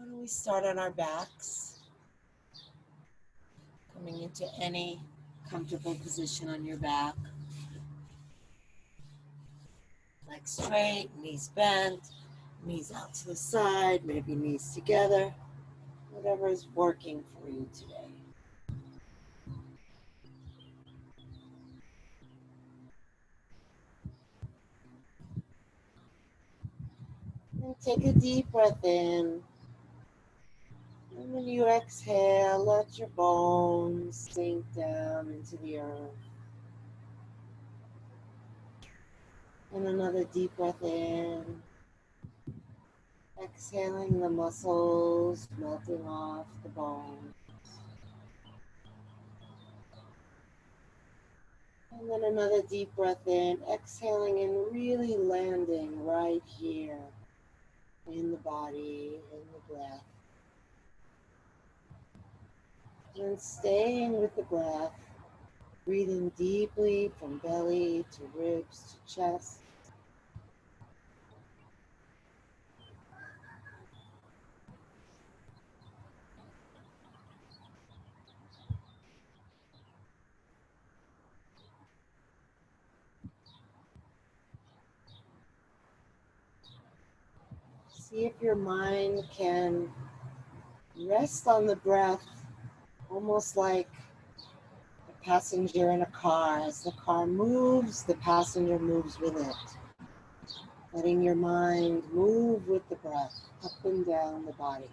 Why don't we start on our backs, coming into any comfortable position on your back. Legs straight, knees bent, knees out to the side, maybe knees together, whatever is working for you today. And take a deep breath in. And when you exhale, let your bones sink down into the earth. And another deep breath in. Exhaling the muscles, melting off the bones. And then another deep breath in, exhaling and really landing right here in the body, in the breath. And staying with the breath, breathing deeply from belly to ribs to chest. See if your mind can rest on the breath, almost like a passenger in a car. As the car moves, the passenger moves with it. Letting your mind move with the breath, up and down the body.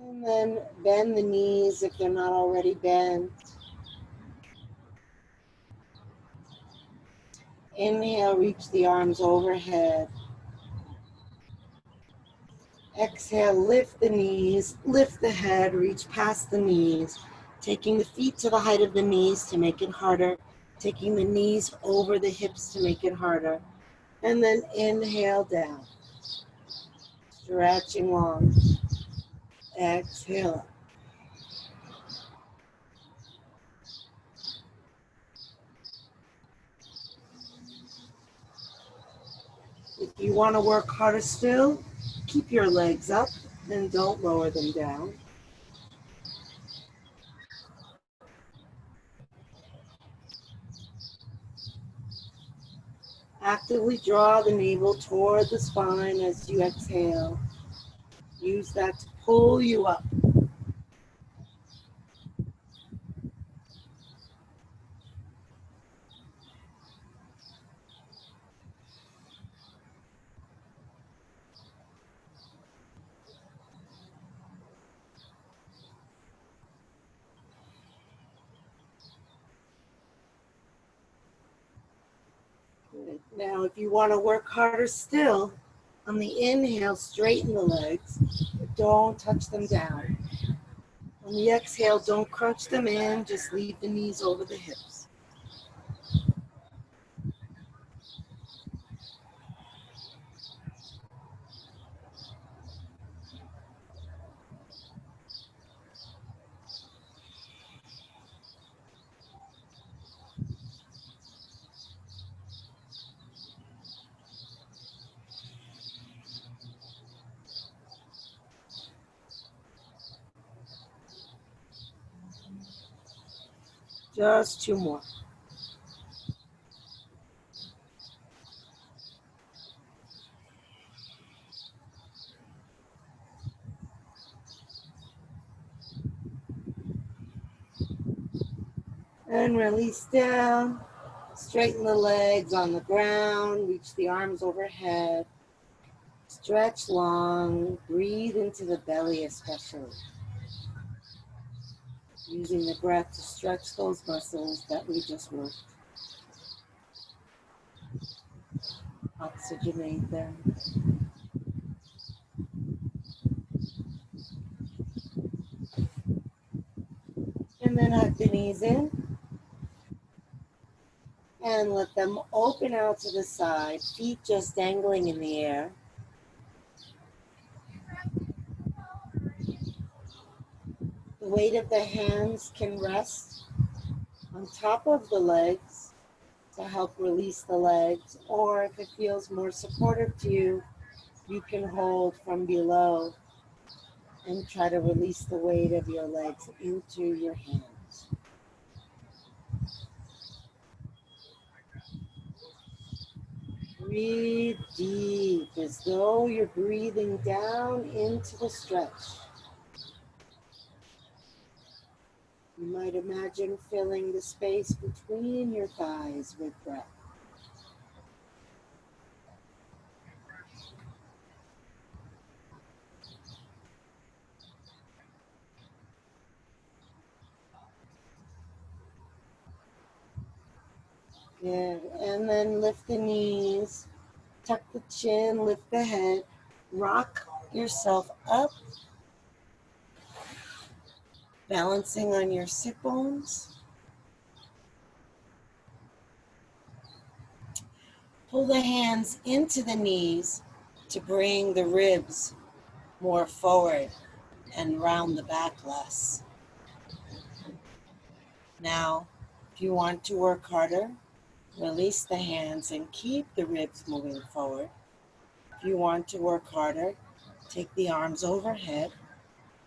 And then bend the knees if they're not already bent. Inhale, reach the arms overhead. Exhale, lift the knees, lift the head, reach past the knees. Taking the feet to the height of the knees to make it harder. Taking the knees over the hips to make it harder. And then inhale down. Stretching long. Exhale. If you want to work harder still, keep your legs up and don't lower them down. Actively draw the navel toward the spine as you exhale. Use that to pull you up. Good. Now, if you want to work harder still, on the inhale, straighten the legs, but don't touch them down. On the exhale, don't crunch them in, just leave the knees over the hips. Just two more. And release down. Straighten the legs on the ground. Reach the arms overhead. Stretch long. Breathe into the belly especially. using the breath to stretch those muscles that we just worked. Oxygenate them. And then hug the knees in and let them open out to the side, feet just dangling in the air. The weight of the hands can rest on top of the legs to help release the legs, or if it feels more supportive to you, you can hold from below and try to release the weight of your legs into your hands. Breathe deep as though you're breathing down into the stretch. You might imagine filling the space between your thighs with breath. Good. And then lift the knees, tuck the chin, lift the head, rock yourself up, balancing on your sit bones. Pull the hands into the knees to bring the ribs more forward and round the back less. Now, if you want to work harder, release the hands and keep the ribs moving forward. If you want to work harder, take the arms overhead.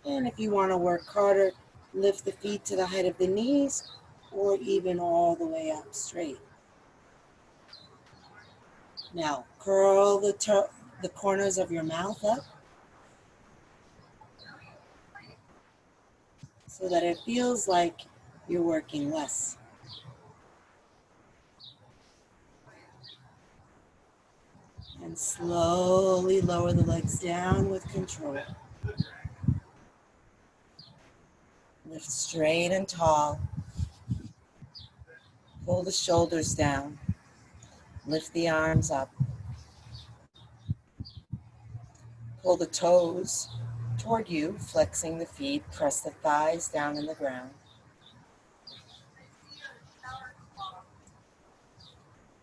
And if you want to work harder, lift the feet to the height of the knees or even all the way up straight. Now, curl the corners of your mouth up so that it feels like you're working less. And slowly lower the legs down with control. Lift straight and tall. Pull the shoulders down. Lift the arms up. Pull the toes toward you, flexing the feet. Press the thighs down in the ground.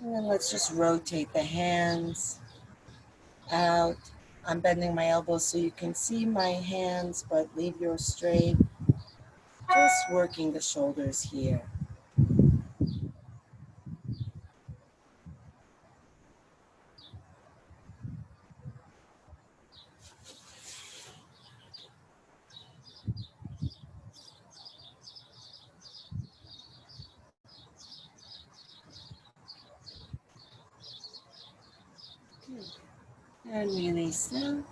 And then let's just rotate the hands out. I'm bending my elbows so you can see my hands, but leave yours straight. Just working the shoulders here. Good. And release them.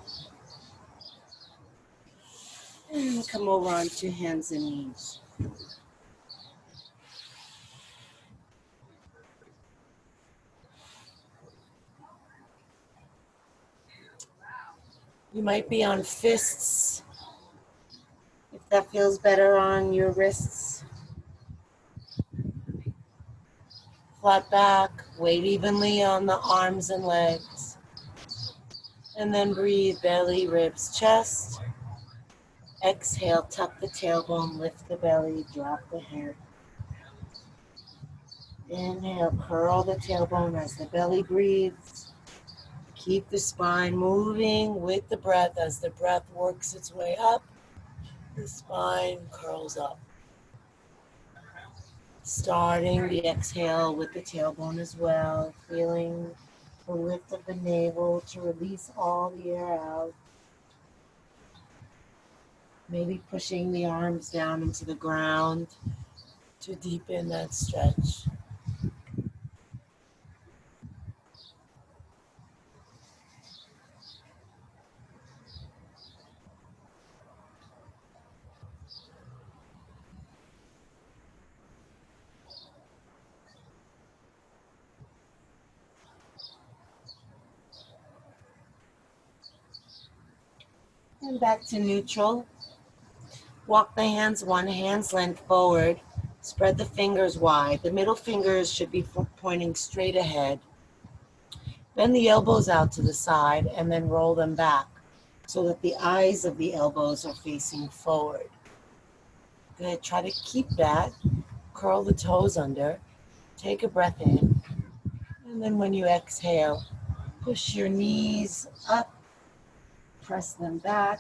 And come over onto hands and knees. You might be on fists, if that feels better on your wrists. Flat back, weight evenly on the arms and legs. And then breathe, belly, ribs, chest. Exhale, tuck the tailbone, lift the belly, drop the head. Inhale, curl the tailbone as the belly breathes. Keep the spine moving with the breath. As the breath works its way up, the spine curls up. Starting the exhale with the tailbone as well, feeling the lift of the navel to release all the air out. Maybe pushing the arms down into the ground to deepen that stretch. And back to neutral. Walk the hands one hand's length forward. Spread the fingers wide. The middle fingers should be pointing straight ahead. Bend the elbows out to the side and then roll them back so that the eyes of the elbows are facing forward. Good. Try to keep that. Curl the toes under. Take a breath in. And then when you exhale, push your knees up. Press them back.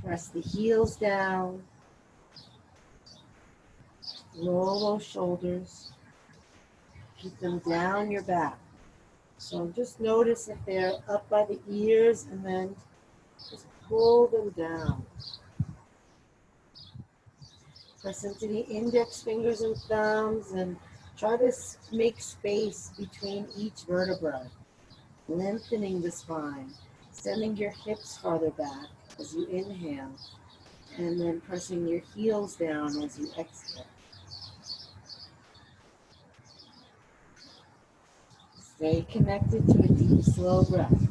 Press the heels down. Roll those shoulders. Keep them down your back. So just notice if they're up by the ears and then just pull them down. Press into the index fingers and thumbs and try to make space between each vertebra, lengthening the spine, sending your hips farther back as you inhale, and then pressing your heels down as you exhale. Stay connected to a deep, slow breath.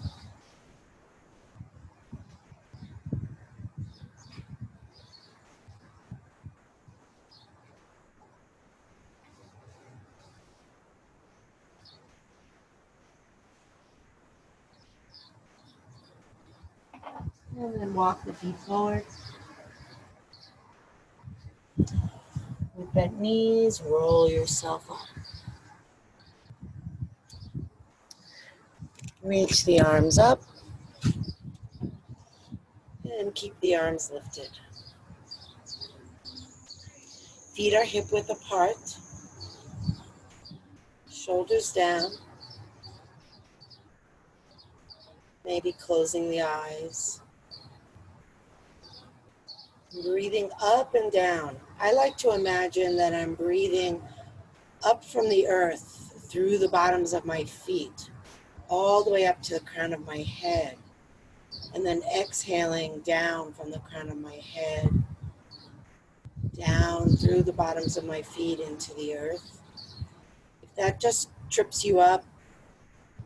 And then walk the feet forward. With bent knees, roll yourself up. Reach the arms up and keep the arms lifted. Feet are hip width apart, shoulders down, maybe closing the eyes. Breathing up and down. I like to imagine that I'm breathing up from the earth through the bottoms of my feet, all the way up to the crown of my head, and then exhaling down from the crown of my head, down through the bottoms of my feet into the earth. If that just trips you up,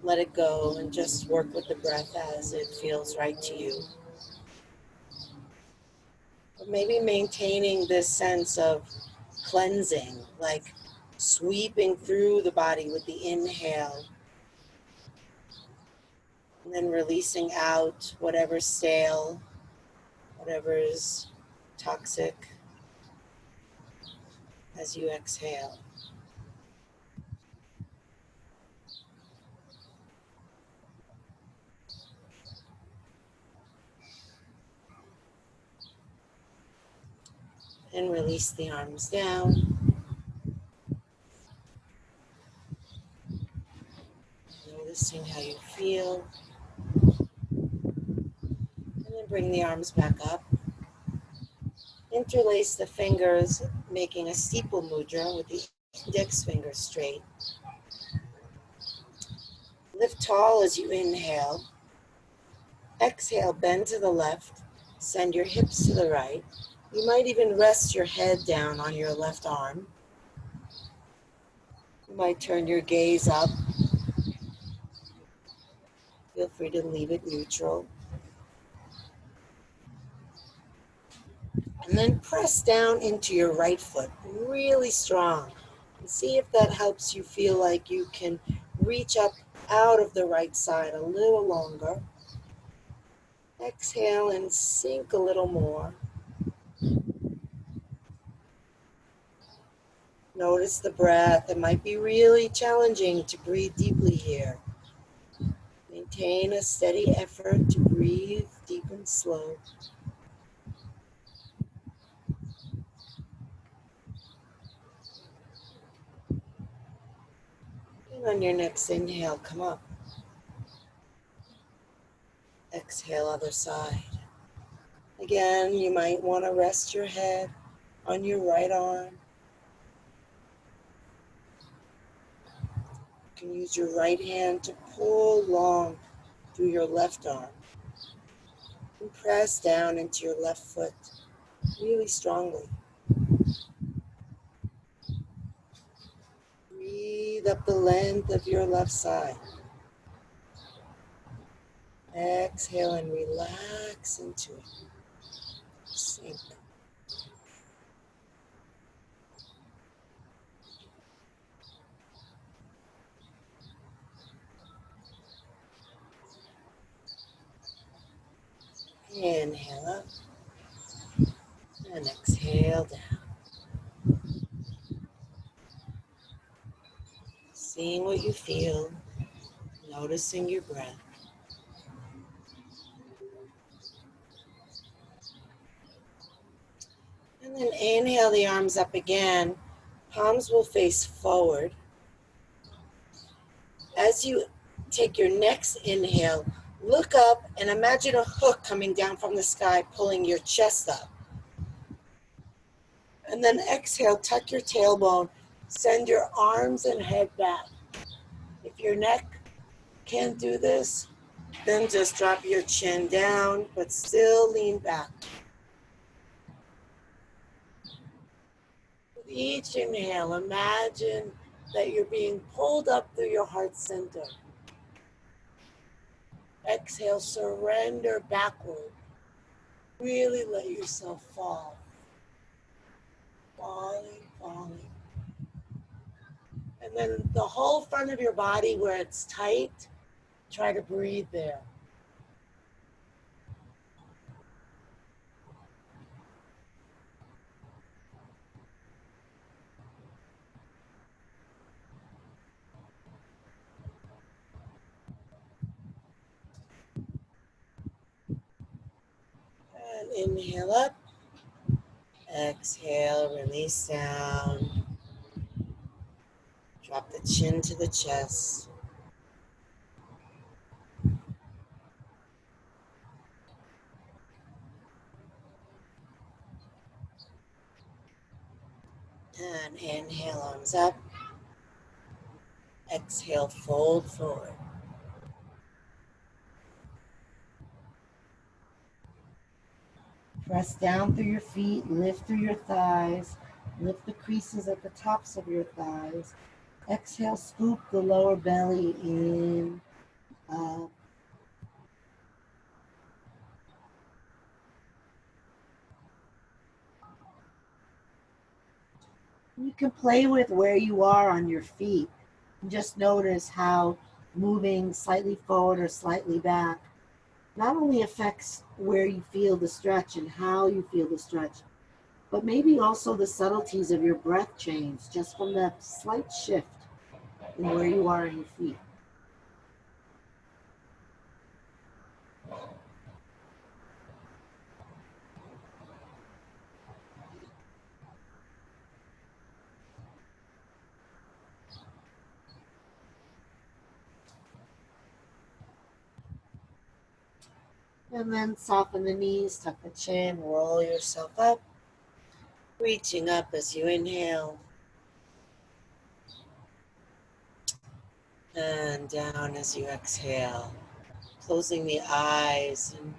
let it go and just work with the breath as it feels right to you. But maybe maintaining this sense of cleansing, like sweeping through the body with the inhale, and then releasing out whatever's stale, whatever is toxic as you exhale. And release the arms down. Noticing how you feel. And then bring the arms back up. Interlace the fingers, making a steeple mudra with the index fingers straight. Lift tall as you inhale. Exhale, bend to the left. Send your hips to the right. You might even rest your head down on your left arm. You might turn your gaze up. Feel free to leave it neutral. And then press down into your right foot, really strong. And see if that helps you feel like you can reach up out of the right side a little longer. Exhale and sink a little more. Notice the breath. It might be really challenging to breathe deeply here. Maintain a steady effort to breathe deep and slow. And on your next inhale, come up. Exhale, other side. Again, you might want to rest your head on your right arm. You can use your right hand to pull long through your left arm. And press down into your left foot really strongly. Breathe up the length of your left side. Exhale and relax into it. Inhale up and exhale down. Seeing what you feel, noticing your breath. And then inhale the arms up again. Palms will face forward. As you take your next inhale, look up and imagine a hook coming down from the sky, pulling your chest up. And then exhale, tuck your tailbone, send your arms and head back. If your neck can't do this, then just drop your chin down, but still lean back. With each inhale, imagine that you're being pulled up through your heart center. Exhale, surrender backward. Really let yourself fall. Falling, falling. And then the whole front of your body where it's tight, try to breathe there. And inhale up. Exhale, release down. Drop the chin to the chest. And inhale, arms up. Exhale, fold forward. Press down through your feet, lift through your thighs, lift the creases at the tops of your thighs. Exhale, scoop the lower belly in, up. You can play with where you are on your feet. And just notice how moving slightly forward or slightly back not only affects where you feel the stretch and how you feel the stretch, but maybe also the subtleties of your breath change just from that slight shift in where you are in your feet. And then soften the knees, tuck the chin, roll yourself up, reaching up as you inhale. And down as you exhale, closing the eyes and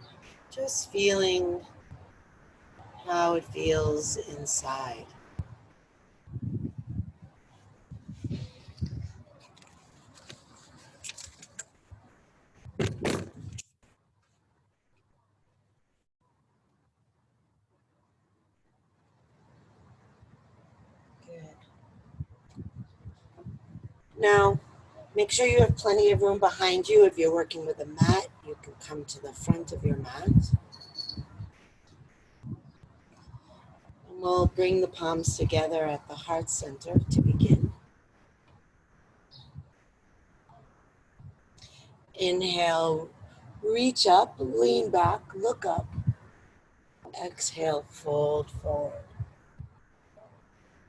just feeling how it feels inside. Good. Now, make sure you have plenty of room behind you. If you're working with a mat, you can come to the front of your mat. And we'll bring the palms together at the heart center to begin. Inhale, reach up, lean back, look up. Exhale, fold forward.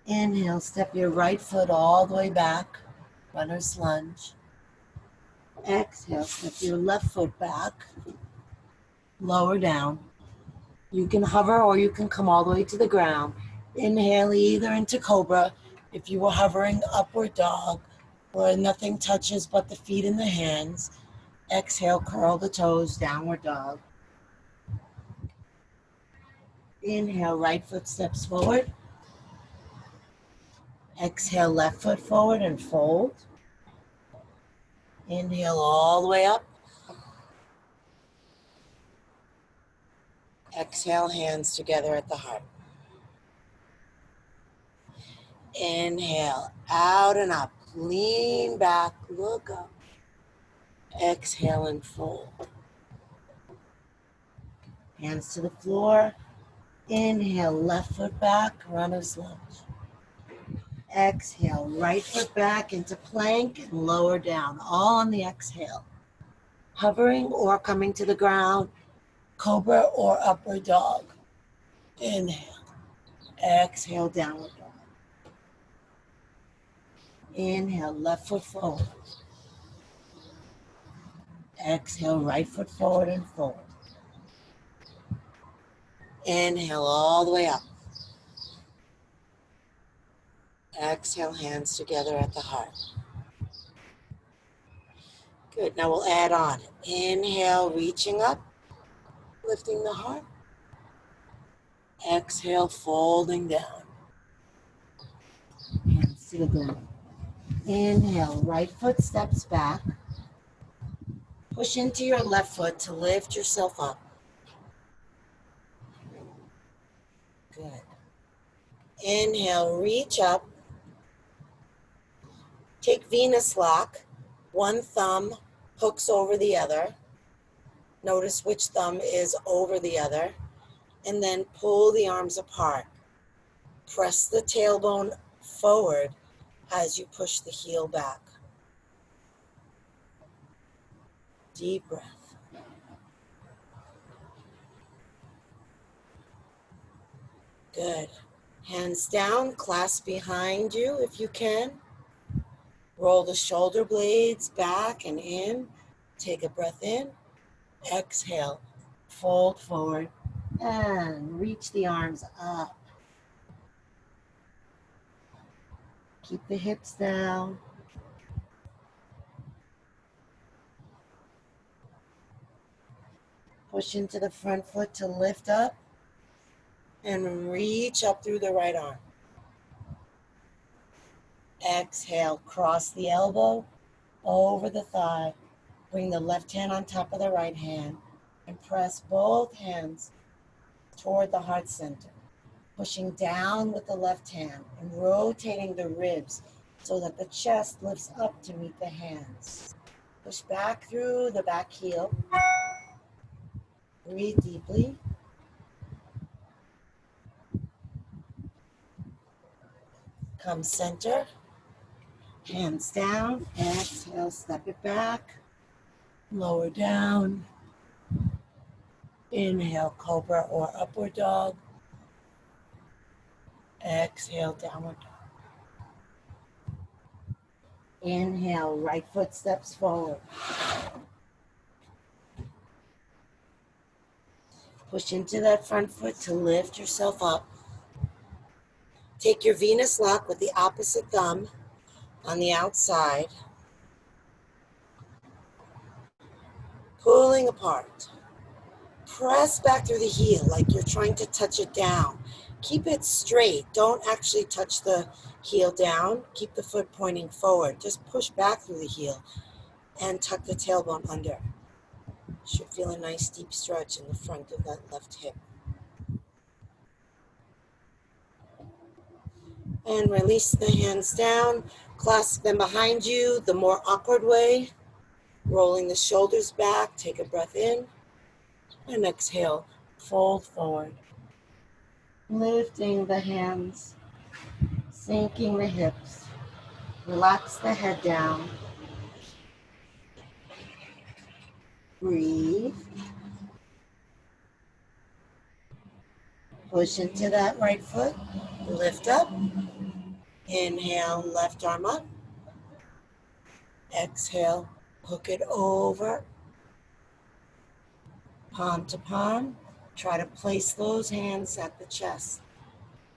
Inhale, step your right foot all the way back, runner's lunge. Exhale, step your left foot back, lower down. You can hover or you can come all the way to the ground. Inhale either into cobra if you were hovering, upward dog, where nothing touches but the feet and the hands. Exhale, curl the toes, downward dog. Inhale, right foot steps forward. Exhale, left foot forward and fold. Inhale all the way up. Exhale, hands together at the heart. Inhale, out and up. Lean back, look up. Exhale and fold. Hands to the floor. Inhale, left foot back, runner's lunge. Exhale, right foot back into plank and lower down, all on the exhale. Hovering or coming to the ground, cobra or upward dog. Inhale. Exhale, downward dog. Inhale, left foot forward. Exhale, right foot forward and forward. Inhale all the way up. Exhale, hands together at the heart. Good, now we'll add on. Inhale, reaching up, lifting the heart. Exhale, folding down. Hands to the ground. Inhale, right foot steps back. Push into your left foot to lift yourself up. Good. Inhale, reach up. Take Venus lock. One thumb hooks over the other. Notice which thumb is over the other. And then pull the arms apart. Press the tailbone forward as you push the heel back. Deep breath. Good. Hands down, clasp behind you if you can. Roll the shoulder blades back and in. Take a breath in. Exhale. Fold forward and reach the arms up. Keep the hips down. Push into the front foot to lift up and reach up through the right arm. Exhale, cross the elbow over the thigh. Bring the left hand on top of the right hand and press both hands toward the heart center. Pushing down with the left hand and rotating the ribs so that the chest lifts up to meet the hands. Push back through the back heel. Breathe deeply. Come center. Hands down. Exhale, step it back. Lower down. Inhale, cobra or upward dog. Exhale, downward dog. Inhale, right foot steps forward. Push into that front foot to lift yourself up. Take your Venus lock with the opposite thumb on the outside, pulling apart. Press back through the heel like you're trying to touch it down. Keep it straight. Don't actually touch the heel down. Keep the foot pointing forward. Just push back through the heel and tuck the tailbone under. Should feel a nice deep stretch in the front of that left hip. And release the hands down. Clasp them behind you the more awkward way. Rolling the shoulders back. Take a breath in. And exhale. Fold forward. Lifting the hands. Sinking the hips. Relax the head down. Breathe. Push into that right foot. Lift up. Inhale, left arm up. Exhale, hook it over. Palm to palm. Try to place those hands at the chest,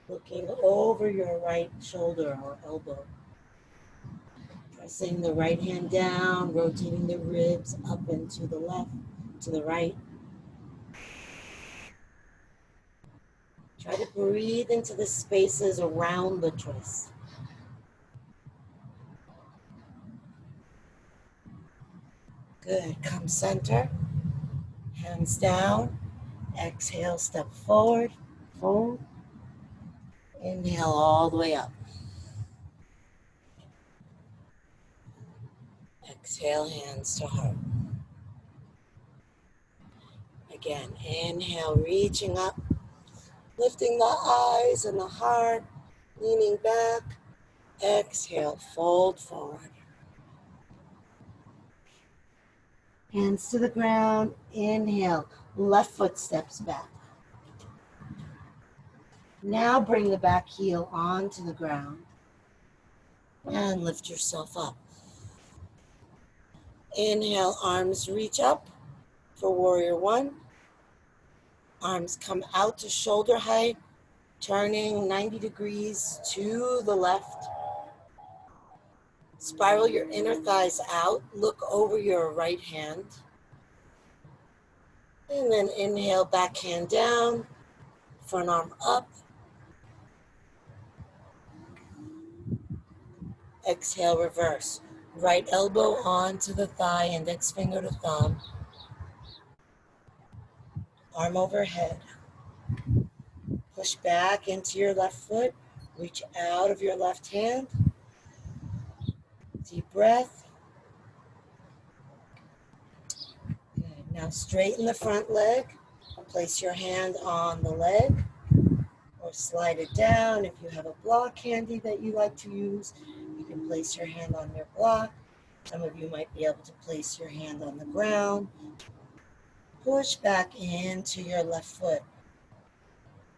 looking over your right shoulder or elbow. Pressing the right hand down, rotating the ribs up and to the left, to the right. Try to breathe into the spaces around the twist. Good. Come center. Hands down. Exhale, step forward. Fold. Inhale all the way up. Exhale, hands to heart. Again, inhale, reaching up, lifting the eyes and the heart, leaning back. Exhale, fold forward. Hands to the ground. Inhale, left foot steps back. Now bring the back heel onto the ground and lift yourself up. Inhale, arms reach up for warrior one. Arms come out to shoulder height, turning 90 degrees to the left. Spiral your inner thighs out. Look over your right hand. And then inhale, back hand down, front arm up. Exhale, reverse. Right elbow onto the thigh, index finger to thumb. Arm overhead. Push back into your left foot. Reach out of your left hand. Deep breath. Good. Now straighten the front leg. Place your hand on the leg or slide it down. If you have a block handy that you like to use, you can place your hand on your block. Some of you might be able to place your hand on the ground. Push back into your left foot.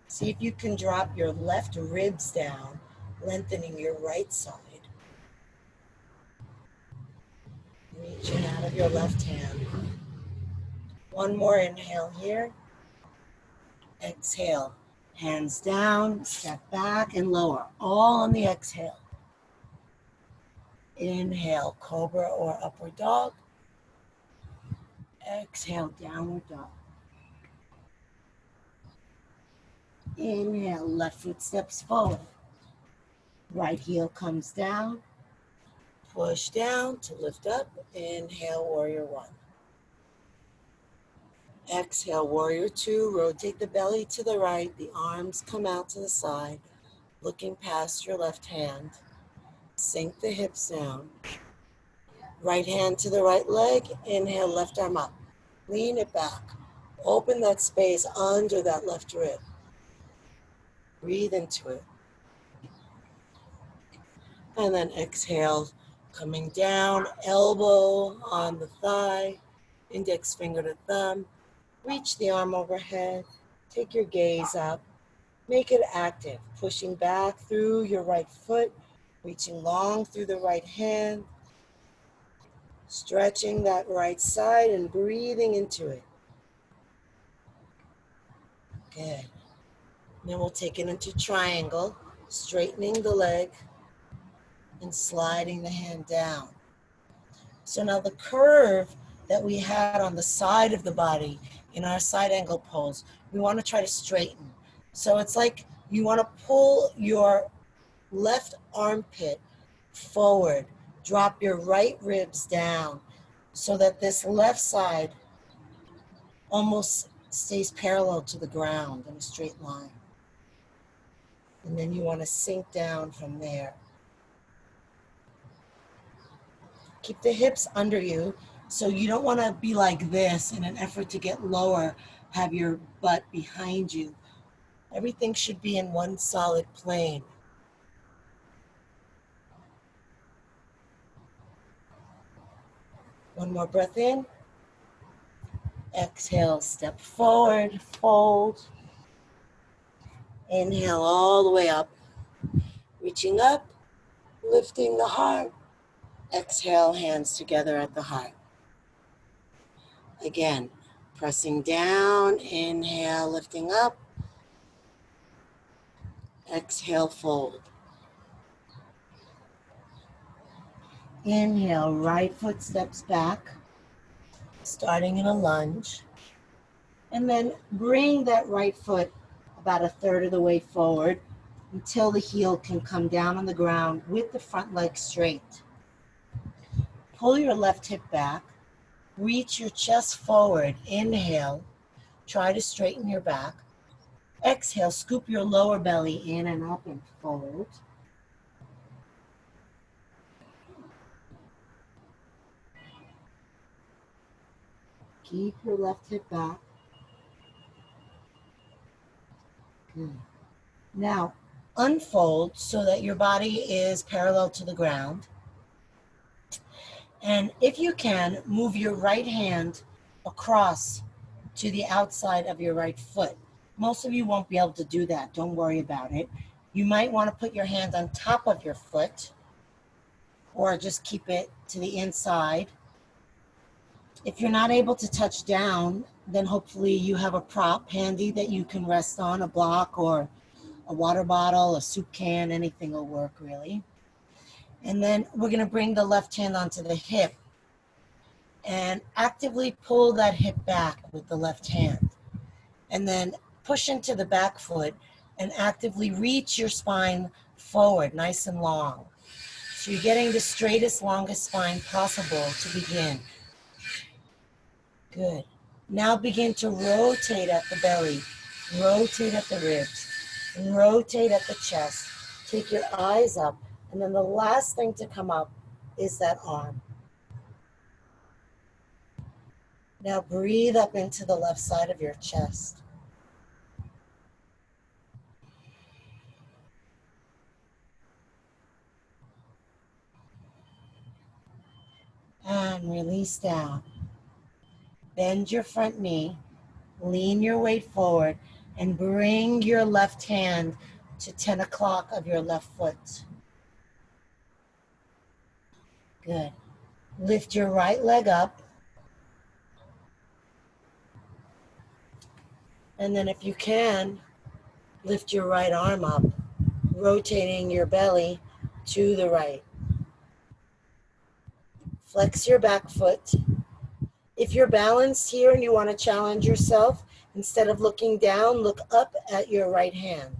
See if you can drop your left ribs down, lengthening your right side. Reaching out of your left hand. One more inhale here. Exhale. Hands down, step back and lower. All on the exhale. Inhale, cobra or upward dog. Exhale, downward dog. Inhale, left foot steps forward. Right heel comes down. Push down to lift up. Inhale, warrior one. Exhale, warrior two. Rotate the belly to the right. The arms come out to the side, looking past your left hand. Sink the hips down. Right hand to the right leg. Inhale, left arm up. Lean it back. Open that space under that left rib. Breathe into it. And then exhale, coming down, elbow on the thigh, index finger to thumb. Reach the arm overhead. Take your gaze up. Make it active, pushing back through your right foot, reaching long through the right hand, stretching that right side and breathing into it. Good. Then we'll take it into triangle, straightening the leg and sliding the hand down. So now the curve that we had on the side of the body in our side angle pose, we want to try to straighten. So it's like you want to pull your left armpit forward, drop your right ribs down so that this left side almost stays parallel to the ground in a straight line. And then you want to sink down from there. Keep the hips under you, so you don't want to be like this in an effort to get lower, have your butt behind you. Everything should be in one solid plane. One more breath in. Exhale, step forward, fold. Inhale all the way up. Reaching up, lifting the heart. Exhale, hands together at the heart. Again, pressing down, inhale, lifting up. Exhale, fold. Inhale, right foot steps back, starting in a lunge. And then bring that right foot about a third of the way forward until the heel can come down on the ground with the front leg straight. Pull your left hip back, reach your chest forward, inhale, try to straighten your back. Exhale, scoop your lower belly in and up and fold. Keep your left hip back. Good. Now, unfold so that your body is parallel to the ground. And if you can, move your right hand across to the outside of your right foot. Most of you won't be able to do that. Don't worry about it. You might want to put your hand on top of your foot or just keep it to the inside. If you're not able to touch down, then hopefully you have a prop handy that you can rest on, a block or a water bottle, a soup can, anything will work really. And then we're going to bring the left hand onto the hip and actively pull that hip back with the left hand. And then push into the back foot and actively reach your spine forward, nice and long. So you're getting the straightest, longest spine possible to begin. Good. Now begin to rotate at the belly, rotate at the ribs, rotate at the chest. Take your eyes up, and then the last thing to come up is that arm. Now breathe up into the left side of your chest. And release down. Bend your front knee, lean your weight forward, and bring your left hand to 10 o'clock of your left foot. Good. Lift your right leg up. And then if you can, lift your right arm up, rotating your belly to the right. Flex your back foot. If you're balanced here and you want to challenge yourself, instead of looking down, look up at your right hand.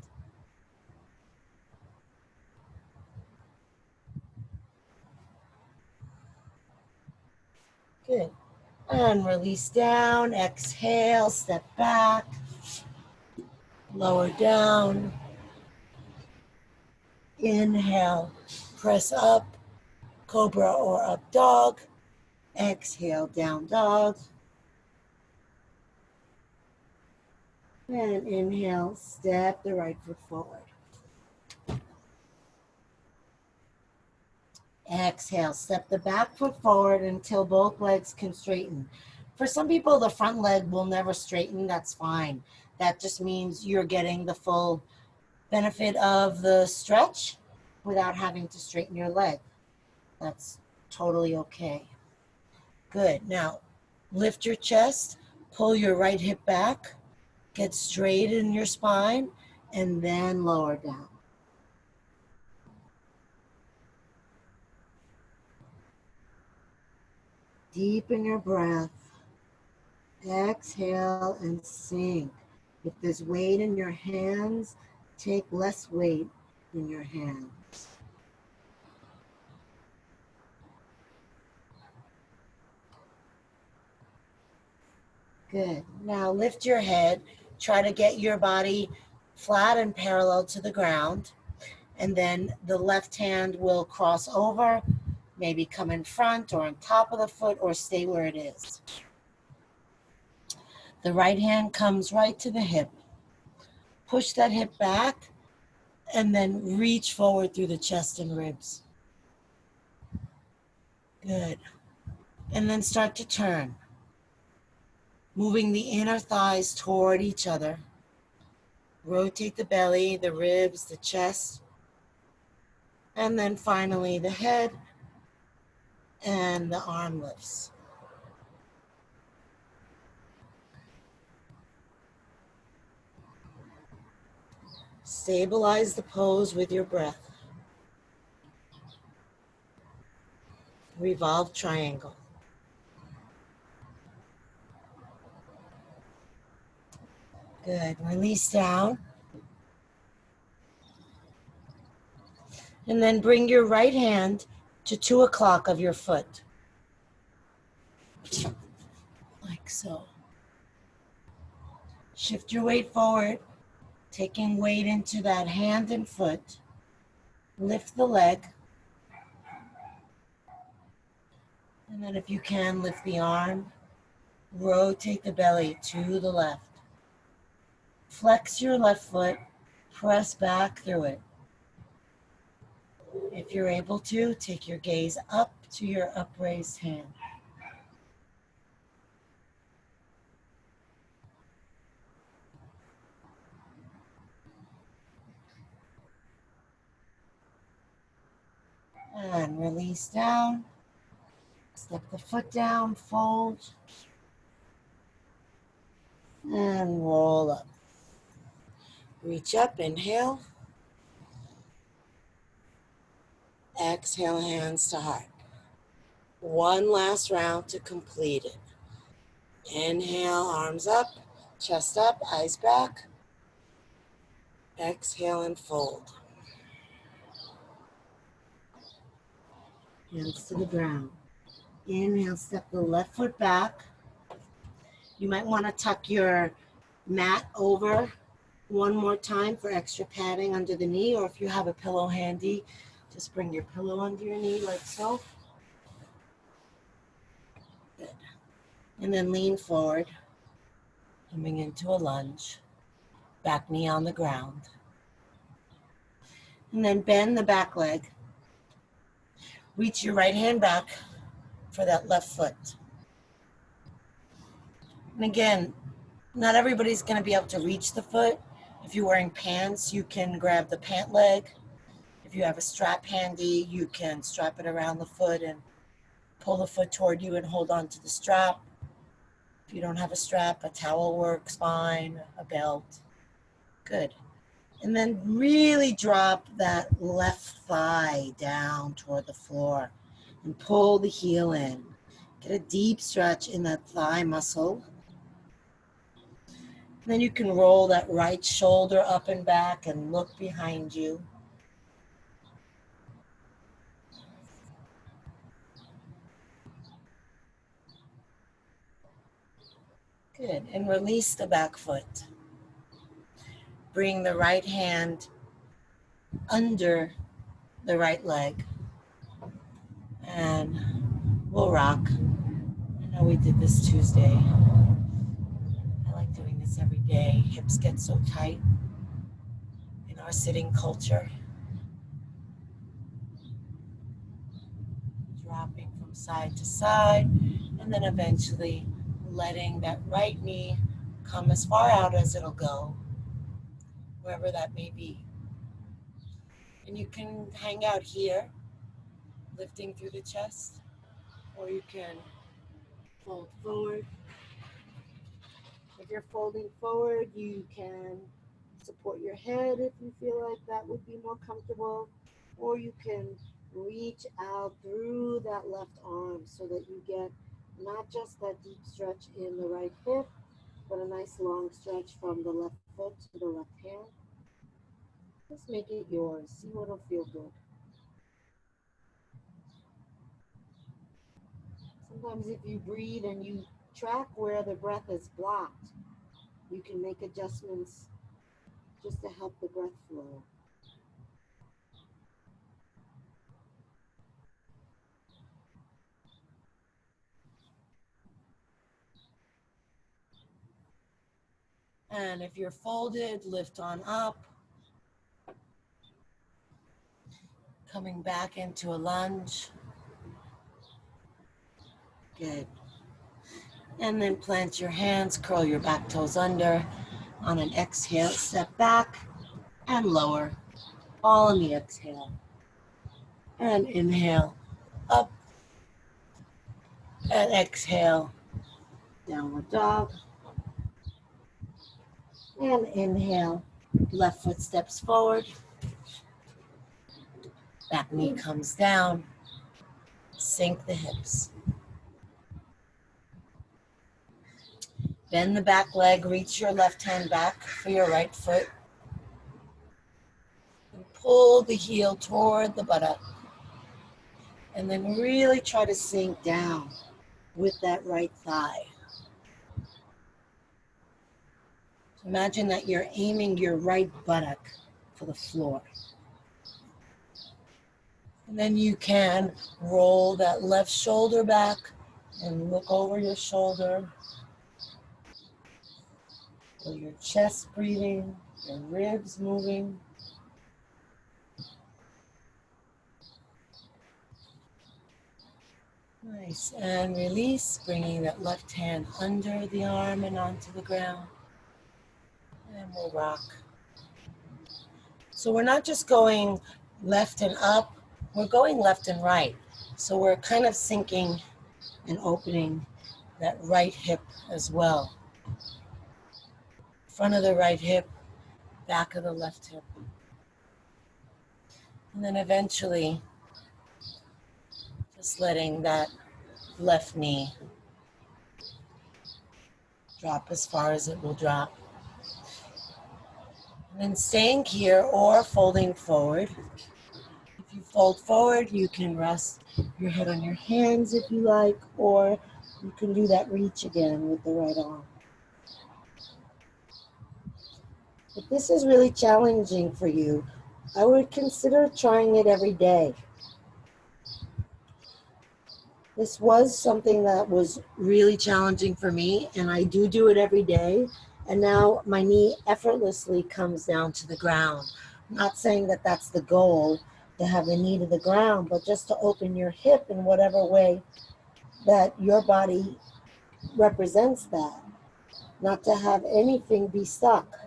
Good. And release down, exhale, step back, lower down. Inhale, press up, cobra or up dog. Exhale, down dog. And inhale, step the right foot forward. Exhale, step the back foot forward until both legs can straighten. For some people, the front leg will never straighten. That's fine. That just means you're getting the full benefit of the stretch without having to straighten your leg. That's totally okay. Good. Now, lift your chest, pull your right hip back, get straight in your spine, and then lower down. Deepen your breath. Exhale and sink. If there's weight in your hands, take less weight in your hands. Good. Now lift your head. Try to get your body flat and parallel to the ground. And then the left hand will cross over, maybe come in front or on top of the foot or stay where it is. The right hand comes right to the hip. Push that hip back and then reach forward through the chest and ribs. Good. And then start to turn, moving the inner thighs toward each other. Rotate the belly, the ribs, the chest, and then finally the head and the arm lifts. Stabilize the pose with your breath. Revolve triangle. Good. Release down. And then bring your right hand to 2 o'clock of your foot. Like so. Shift your weight forward, taking weight into that hand and foot. Lift the leg. And then if you can, lift the arm. Rotate the belly to the left. Flex your left foot, press back through it. If you're able to, take your gaze up to your upraised hand. And release down. Step the foot down, fold, and roll up. Reach up, inhale. Exhale, hands to heart. One last round to complete it. Inhale, arms up, chest up, eyes back. Exhale and fold. Hands to the ground. Inhale, step the left foot back. You might want to tuck your mat over one more time for extra padding under the knee, or if you have a pillow handy, just bring your pillow under your knee like so. Good. And then lean forward, coming into a lunge. Back knee on the ground. And then bend the back leg. Reach your right hand back for that left foot. And again, not everybody's going to be able to reach the foot. If you're wearing pants, you can grab the pant leg. If you have a strap handy, you can strap it around the foot and pull the foot toward you and hold on to the strap. If you don't have a strap, a towel works fine, a belt. Good. And then really drop that left thigh down toward the floor and pull the heel in. Get a deep stretch in that thigh muscle. And then you can roll that right shoulder up and back and look behind you. Good. And release the back foot. Bring the right hand under the right leg. And we'll rock. I know we did this Tuesday. I like doing this every day. Hips get so tight in our sitting culture. Dropping from side to side, and then eventually letting that right knee come as far out as it'll go, wherever that may be. And you can hang out here, lifting through the chest, or you can fold forward. If you're folding forward, you can support your head if you feel like that would be more comfortable, or you can reach out through that left arm so that you get not just that deep stretch in the right hip, but a nice long stretch from the left foot to the left hand. Just make it yours. See what'll feel good. Sometimes if you breathe and you track where the breath is blocked, you can make adjustments just to help the breath flow. And if you're folded, lift on up. Coming back into a lunge. Good. And then plant your hands, curl your back toes under. On an exhale, step back and lower. All on the exhale. And inhale, up. And exhale, downward dog. And inhale, left foot steps forward. Back knee comes down. Sink the hips. Bend the back leg, reach your left hand back for your right foot. And pull the heel toward the buttock. And then really try to sink down with that right thigh. So imagine that you're aiming your right buttock for the floor. And then you can roll that left shoulder back and look over your shoulder. Feel your chest breathing, your ribs moving. Nice, and release, bringing that left hand under the arm and onto the ground. And we'll rock. So we're not just going left and up, we're going left and right. So we're kind of sinking and opening that right hip as well. Front of the right hip, back of the left hip. And then eventually, just letting that left knee drop as far as it will drop. And then staying here or folding forward. If you fold forward, you can rest your head on your hands if you like, or you can do that reach again with the right arm. If this is really challenging for you, I would consider trying it every day. This was something that was really challenging for me, and I do it every day. And now my knee effortlessly comes down to the ground. I'm not saying that that's the goal, to have the knee to the ground, but just to open your hip in whatever way that your body represents that. Not to have anything be stuck.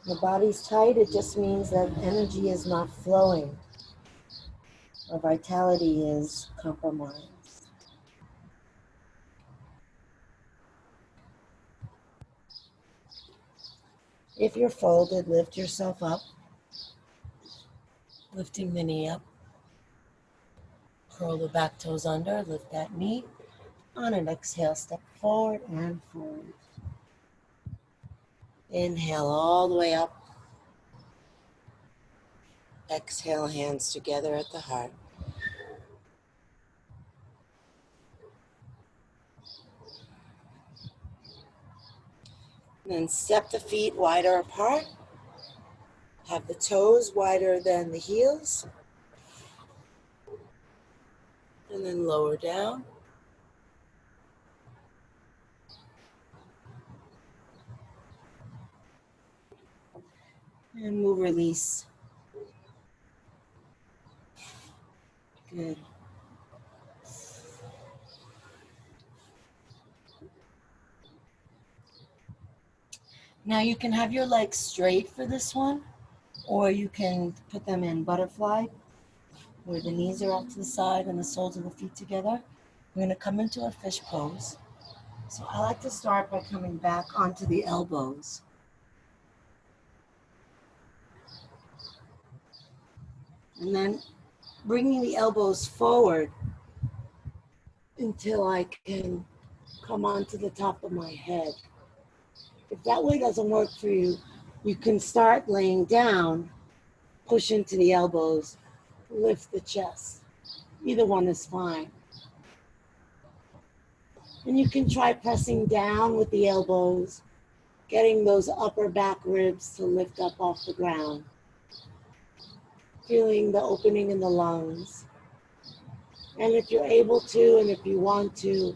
The body's tight, it just means that energy is not flowing, or vitality is compromised. If you're folded, lift yourself up, lifting the knee up. Curl the back toes under, lift that knee. On an exhale, step forward and forward. Inhale all the way up. Exhale, hands together at the heart. Then step the feet wider apart. Have the toes wider than the heels. And then lower down. And we'll release. Good. Now you can have your legs straight for this one, or you can put them in butterfly, where the knees are out to the side and the soles of the feet together. We're going to come into a fish pose. So I like to start by coming back onto the elbows. And then bringing the elbows forward until I can come onto the top of my head. If that way doesn't work for you, you can start laying down, push into the elbows, lift the chest. Either one is fine. And you can try pressing down with the elbows, getting those upper back ribs to lift up off the ground. Feeling the opening in the lungs. And if you're able to, and if you want to,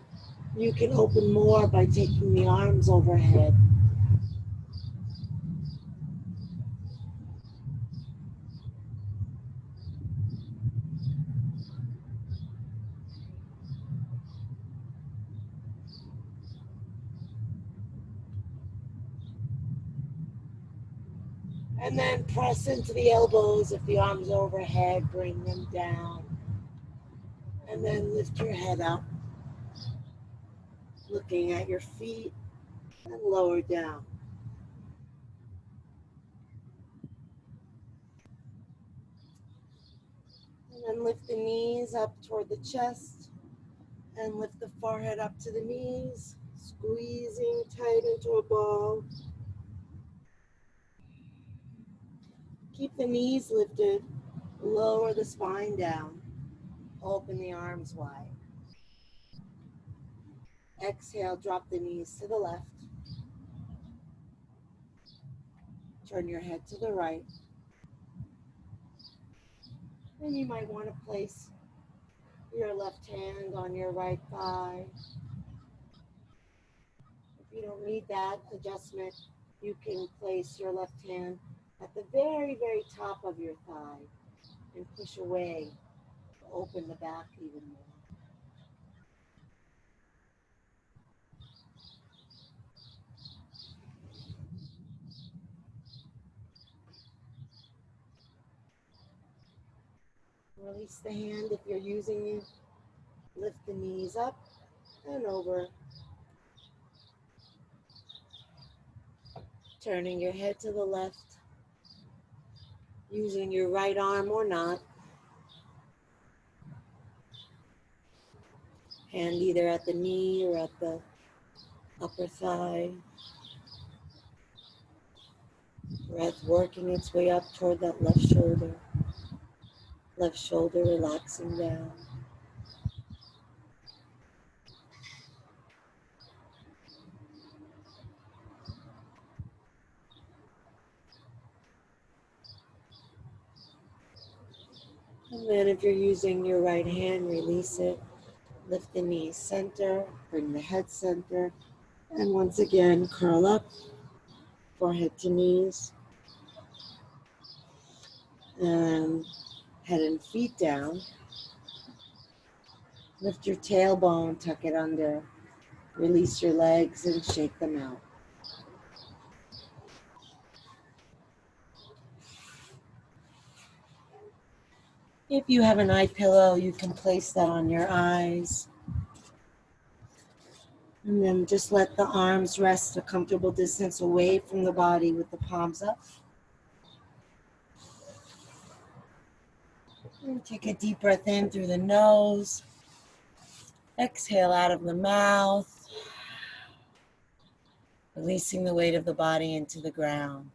you can open more by taking the arms overhead. And then press into the elbows. If the arms are overhead, bring them down. And then lift your head up, looking at your feet, and lower down. And then lift the knees up toward the chest, and lift the forehead up to the knees, squeezing tight into a ball. Keep the knees lifted, lower the spine down, open the arms wide. Exhale, drop the knees to the left. Turn your head to the right. And you might want to place your left hand on your right thigh. If you don't need that adjustment, you can place your left hand at the very, very top of your thigh and push away to open the back even more. Release the hand if you're using it. Lift the knees up and over. Turning your head to the left. Using your right arm or not. Hand either at the knee or at the upper thigh. Breath working its way up toward that left shoulder. Left shoulder relaxing down. And then if you're using your right hand, release it. Lift the knees center, bring the head center, and once again, curl up, forehead to knees, and head and feet down. Lift your tailbone, tuck it under, release your legs and shake them out. If you have an eye pillow, you can place that on your eyes. And then just let the arms rest a comfortable distance away from the body with the palms up. And take a deep breath in through the nose. Exhale out of the mouth. Releasing the weight of the body into the ground.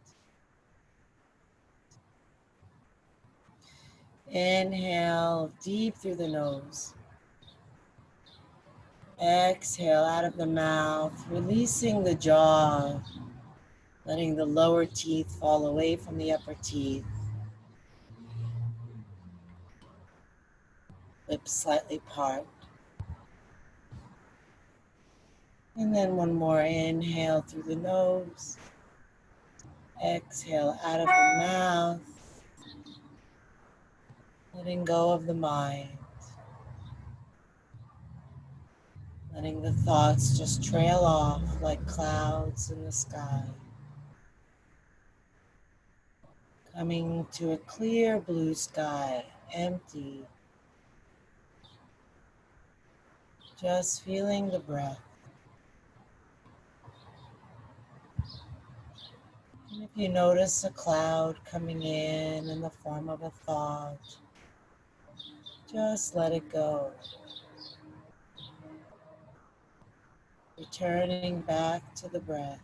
Inhale deep through the nose. Exhale out of the mouth, releasing the jaw, letting the lower teeth fall away from the upper teeth. Lips slightly part. And then one more inhale through the nose. Exhale out of the mouth. Letting go of the mind. Letting the thoughts just trail off like clouds in the sky. Coming to a clear blue sky, empty. Just feeling the breath. And if you notice a cloud coming in the form of a thought, just let it go. Returning back to the breath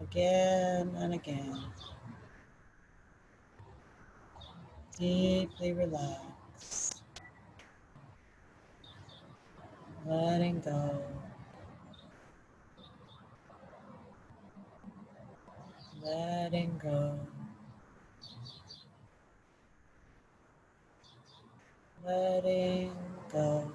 again and again. Deeply relaxed. Letting go. Letting go. Letting go.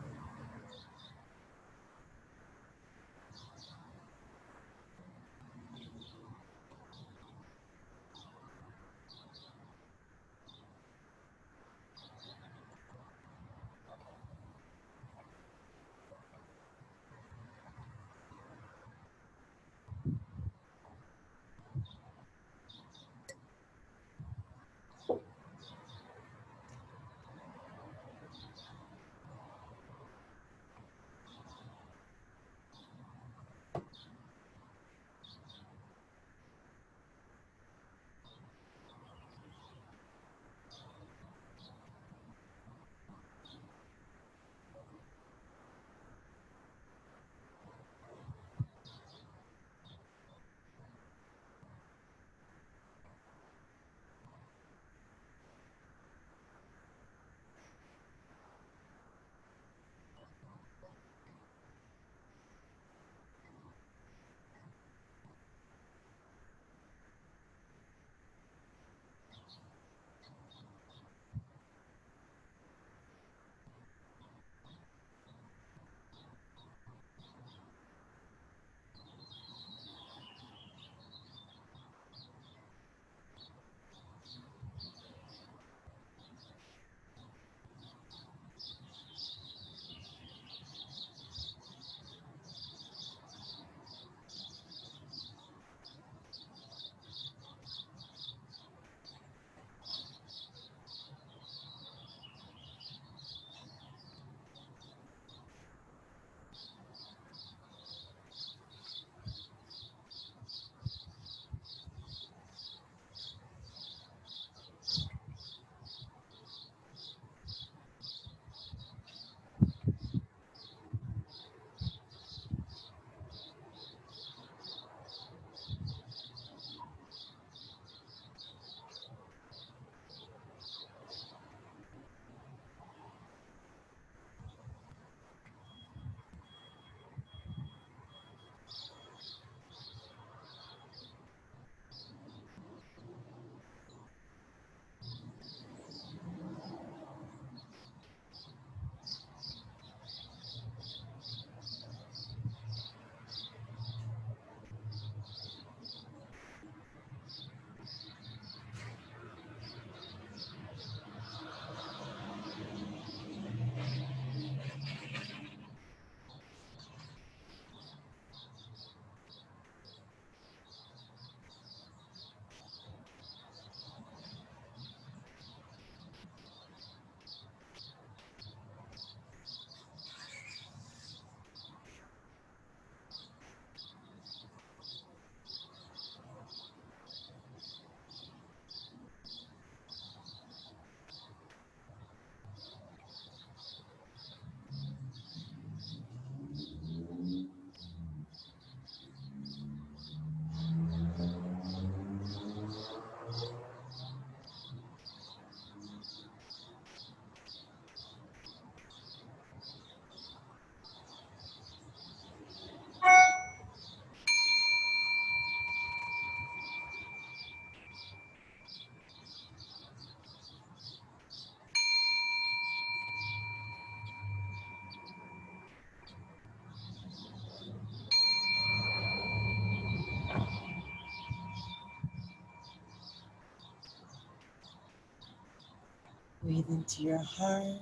Breathe into your heart.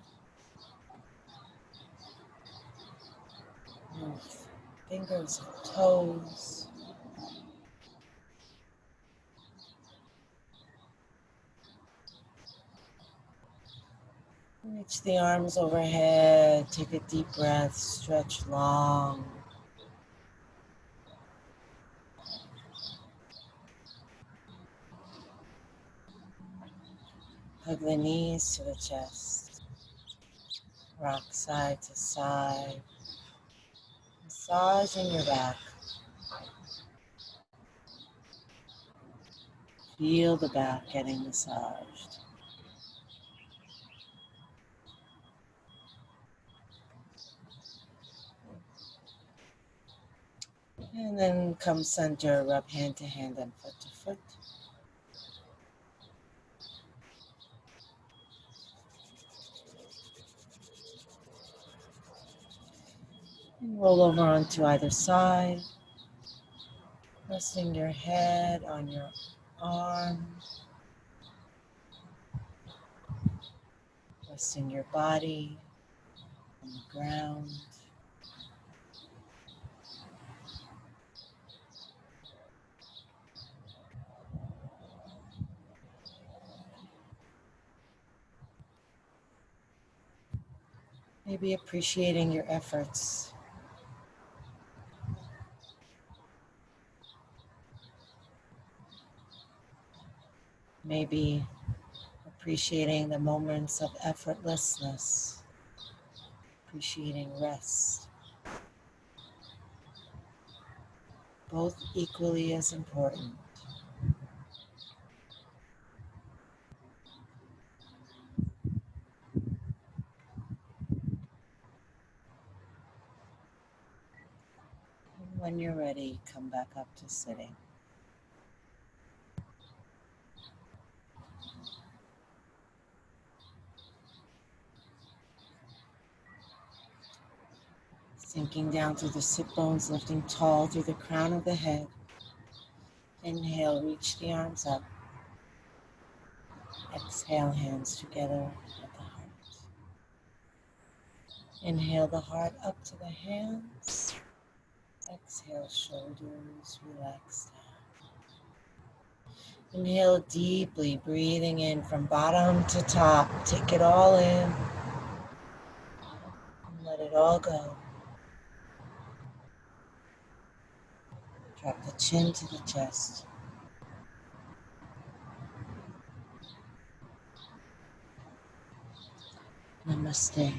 Move fingers and toes. Reach the arms overhead. Take a deep breath. Stretch long. Hug the knees to the chest. Rock side to side. Massaging your back. Feel the back getting massaged. And then come center, rub hand to hand and foot to foot. And roll over onto either side. Resting your head on your arm. Resting your body on the ground. Maybe appreciating your efforts. Maybe appreciating the moments of effortlessness. Appreciating rest. Both equally as important. And when you're ready, come back up to sitting. Sinking down through the sit bones, lifting tall through the crown of the head. Inhale, reach the arms up. Exhale, hands together at the heart. Inhale the heart up to the hands. Exhale, shoulders relax down. Inhale deeply, breathing in from bottom to top. Take it all in and let it all go. Drop the chin to the chest. Namaste.